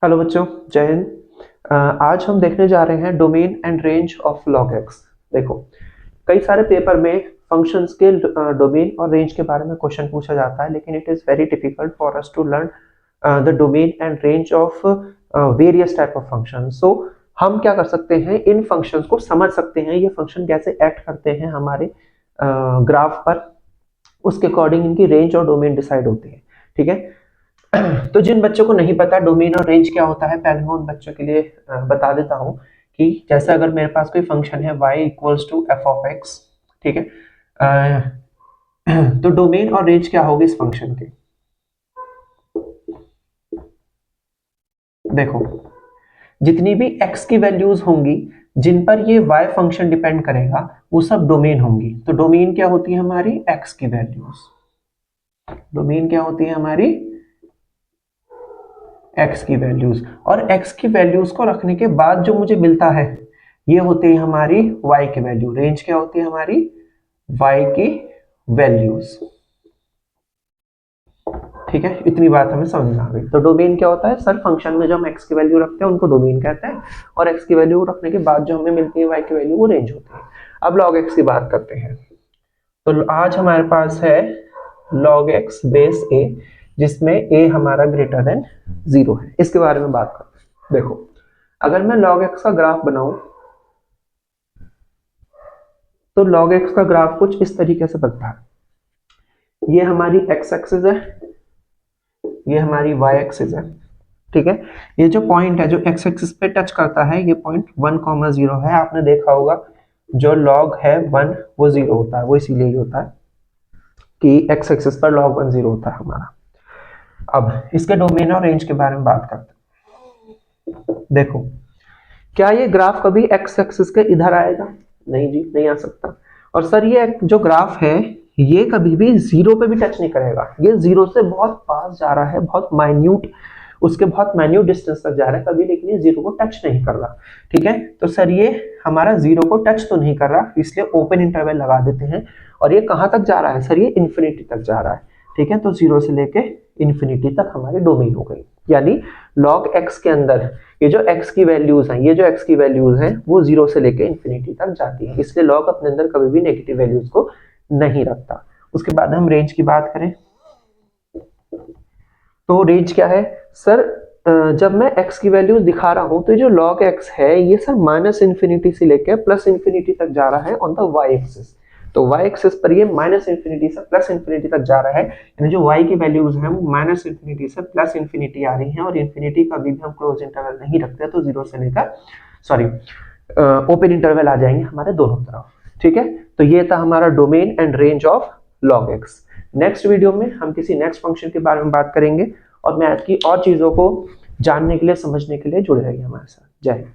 Hello बच्चों, जय हिंद। आज हम देखने जा रहे हैं domain and range of log x. देखो, कई सारे पेपर में फंक्शंस के डोमेन और रेंज के बारे में क्वेश्चन पूछा जाता है, लेकिन it is very difficult for us to learn the domain and range of various type of function. So हम क्या कर सकते हैं, इन फंक्शंस को समझ सकते हैं, ये फंक्शन कैसे एक्ट करते हैं हमारे ग्राफ पर, उसके अकॉर्डिंग इनकी रेंज और डोमेन डिसाइड होती है। ठीक है, तो जिन बच्चों को नहीं पता डोमेन और रेंज क्या होता है, पहले मैं उन बच्चों के लिए बता देता हूं कि जैसे अगर मेरे पास कोई फंक्शन है y equals to f of x, ठीक है, तो डोमेन और रेंज क्या होगी इस फंक्शन के। देखो, जितनी भी x की वैल्यूज होंगी जिन पर ये y फंक्शन डिपेंड करेगा वो सब डोमेन होंगी। तो डोमेन क्या होती है हमारी, x की वैल्यूज। डोमेन क्या होती है हमारी, x की वैल्यूज। और x की वैल्यूज को रखने के बाद जो मुझे मिलता है ये होती है हमारी y की वैल्यू। रेंज क्या होती है हमारी, y की वैल्यूज। ठीक है, इतनी बात हमें समझ में आ गई। तो डोमेन क्या होता है सर, फंक्शन में जो हम x की वैल्यू रखते हैं उनको डोमेन कहते हैं, और x की वैल्यू रखने के बाद जो हमें मिलती है y की वैल्यू वो रेंज होती है। अब log x की बात करते हैं। तो आज हमारे पास है log x बेस a, जिसमें a हमारा ग्रेटर देन 0 है। इसके बारे में बात करते हैं। देखो, अगर मैं log x का ग्राफ बनाऊं तो log x का ग्राफ कुछ इस तरीके से बनता है। ये हमारी x एक्सिस है, ये हमारी y एक्सिस है। ठीक है, ये जो पॉइंट है जो x एक्सिस पे टच करता है ये पॉइंट 1,0 है। आपने देखा होगा जो log है 1 वो 0 होता है, वो इसीलिए ही होता है कि x एक्सिस पर log 1 0 होता है हमारा। अब इसके डोमेन और रेंज के बारे में बात करते हैं। देखो, क्या ये ग्राफ कभी x एक्सिस के इधर आएगा? नहीं जी, नहीं आ सकता। और सर ये जो ग्राफ है ये कभी भी 0 पे भी टच नहीं करेगा। ये 0 से बहुत पास जा रहा है, बहुत माइन्यूट, उसके बहुत माइन्यूट डिस्टेंस तक जा रहा है कभी, लेकिन ये 0 को टच नहीं कर रहा। ठीक है, तो सर ये हमारा 0 को टच तो नहीं कर रहा, इसलिए ओपन इंटरवल लगा देते हैं। और ये कहां तक जा रहा है सर, ये इन्फिनिटी तक जा रहा है। ठीक है, तो 0 से लेके इन्फिनिटी तक हमारी डोमेन हो गई। यानी log x के अंदर ये जो x की वैल्यूज हैं, ये जो x की वैल्यूज हैं वो 0 से लेके इन्फिनिटी तक जाती है, इसलिए log अपने अंदर कभी भी नेगेटिव वैल्यूज को नहीं रखता। उसके बाद हम रेंज की बात करें तो रेंज क्या है सर, जब मैं x की वैल्यूज दिखा रहा हूं तो जो log x है ये सर माइनस इन्फिनिटी से लेकर प्लस इन्फिनिटी तक जा रहा है ऑन द y एक्सिस। तो y एक्सिस पर ये माइनस इन्फिनिटी से प्लस इन्फिनिटी तक जा रहा है, यानी जो y की वैल्यूज हैं वो माइनस इन्फिनिटी से प्लस इन्फिनिटी आ रही हैं, और इन्फिनिटी का भी हम क्लोज इंटरवल नहीं रखते, तो 0 से लेकर सॉरी ओपन इंटरवल आ जाएंगे हमारे दोनों तरफ। ठीक है, तो ये था हमारा domain and range of log x। Next video में हम किसी नेक्स्ट फंक्शन के बारे में बात करेंगे, और मैथ की और चीजों को जानने के लिए, समझने के लिए जुड़े रहिए हमारे साथ। जय हिंद।